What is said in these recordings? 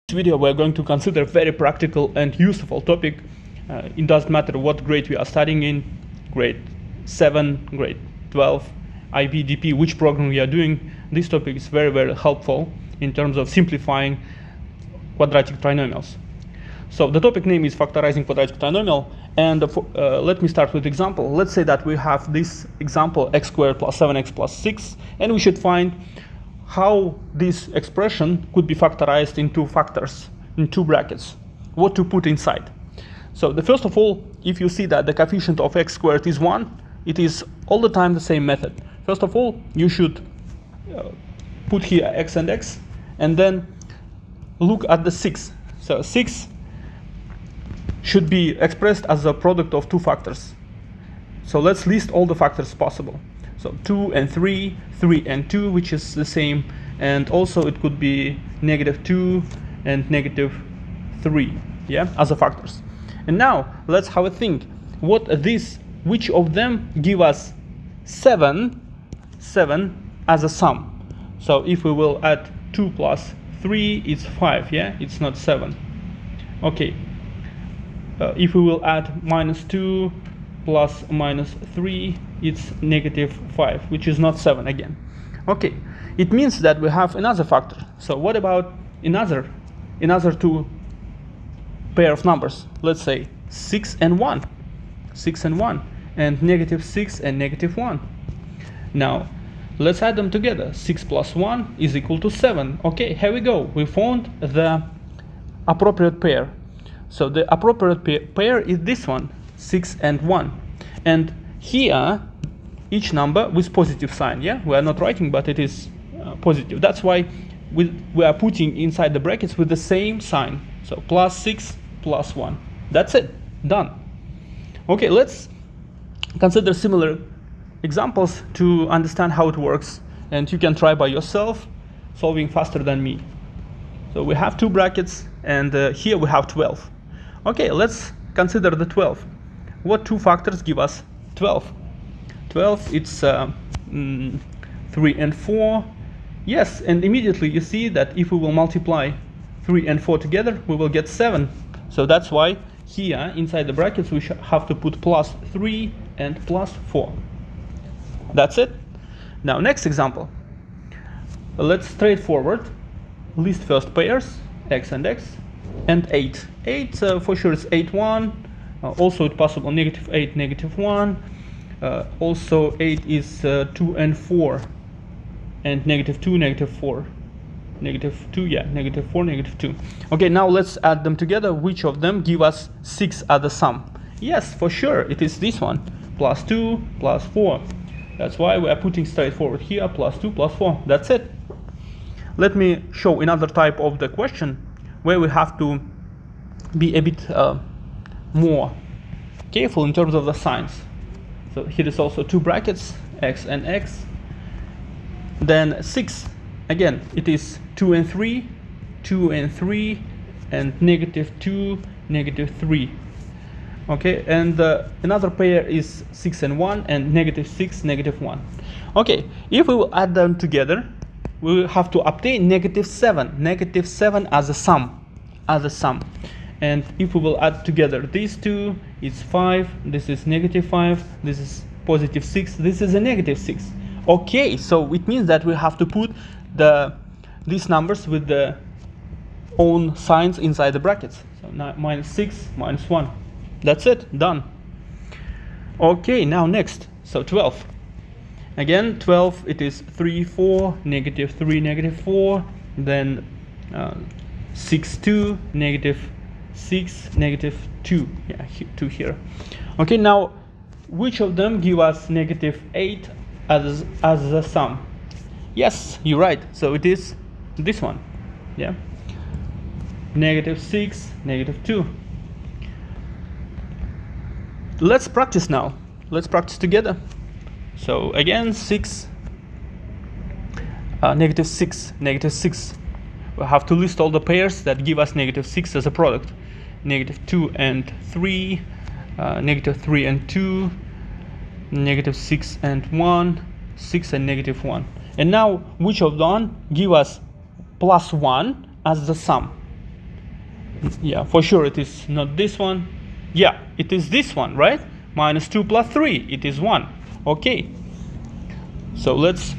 In this video, we're going to consider a very practical and useful topic. It doesn't matter what grade we are studying in, grade 7, grade 12, IB, DP, which program we are doing. This topic is very, very helpful in terms of simplifying quadratic trinomials. So the topic name is Factorizing Quadratic Trinomial, and let me start with example. Let's say that we have this example, x squared plus 7x plus 6, and we should find how this expression could be factorized in two factors, in two brackets, what to put inside. So first of all, if you see that the coefficient of x squared is 1, it is all the time the same method. First of all, you should put here x and x, and then look at the 6. So 6 should be expressed as a product of two factors. So let's list all the factors possible. So 2 and 3, 3 and 2, which is the same, and also it could be -2 and -3, yeah, as a factors. And now let's have a think. Which of them give us 7 as a sum? So if we will add 2 plus 3, it's 5, yeah, it's not 7. Okay. If we will add -2 plus -3, it's -5, which is not 7 again. Okay, it means that we have another factor. So what about another two pair of numbers? Let's say 6 and 1, 6 and 1, and -6 and -1. Now let's add them together. 6 plus 1 is equal to 7. Okay, here we go. We found the appropriate pair. So the appropriate pair is this one, 6 and 1. And here, each number with positive sign, yeah? We are not writing, but it is positive. That's why we are putting inside the brackets with the same sign. So plus 6, plus 1. That's it, done. Okay, let's consider similar examples to understand how it works. And you can try by yourself, solving faster than me. So we have two brackets, and here we have 12. Okay, let's consider the 12. What two factors give us 12? 12, it's 3 and 4. Yes, and immediately you see that if we will multiply 3 and 4 together, we will get 7. So that's why here, inside the brackets, we have to put plus 3 and plus 4. That's it. Now, next example. Let's straightforward list first pairs, x and x, and 8. 8, for sure, it's 8, 1. Also, it's possible -8, -1. Also, 8 is 2 and 4, and -2, -4. -2, yeah, -4, -2. Okay, now let's add them together. Which of them give us 6 as a sum? Yes, for sure, it is this one, plus 2, plus 4. That's why we are putting straightforward here, plus 2, plus 4. That's it. Let me show another type of the question where we have to be a bit more careful in terms of the signs. So here is also two brackets, x and x. Then 6, again, it is 2 and 3, 2 and 3, and -2, -3. Okay, and another pair is 6 and 1, and -6, -1. Okay, if we will add them together, we will have to obtain -7 as a sum. And if we will add together these two, it's 5, this is -5, this is +6, this is a -6. Okay, so it means that we have to put these numbers with their own signs inside the brackets. So -6, -1. That's it, done. Okay, now next, so 12. Again, 12, it is 3, 4, -3, -4, then 6, 2, -6, -2, yeah, 2 here. Okay, now which of them give us -8 as a sum? Yes, you're right. So it is this one, yeah, -6, -2. Let's practice now. Let's practice together. So again, 6, -6, -6. We have to list all the pairs that give us -6 as a product. -2 and 3, -3 and 2, -6 and 1, 6 and -1. And now, which of them give us +1 as the sum? Yeah, for sure it is not this one. Yeah, it is this one, right? Minus 2 plus 3, it is 1. Okay. So let's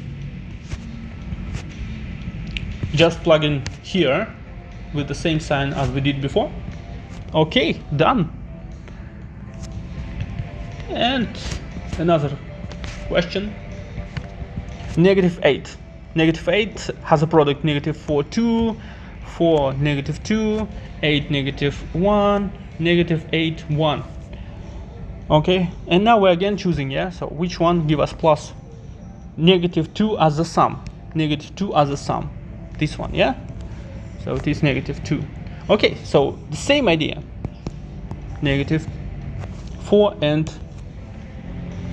just plug in here with the same sign as we did before. Okay, done. And another question. Negative 8. Negative 8 has a product negative 4, 2, 4, negative 2, 8, negative 1, negative 8, 1. Okay, and now we're again choosing, yeah? So which one give us plus? Negative 2 as the sum. Negative 2 as a sum. This one, yeah? So it is negative 2. Okay, so the same idea. Negative 4 and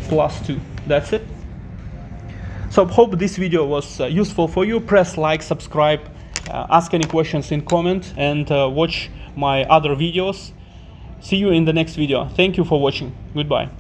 plus 2. That's it. So hope this video was useful for you. Press like, subscribe, ask any questions in comment, and watch my other videos. See you in the next video. Thank you for watching. Goodbye.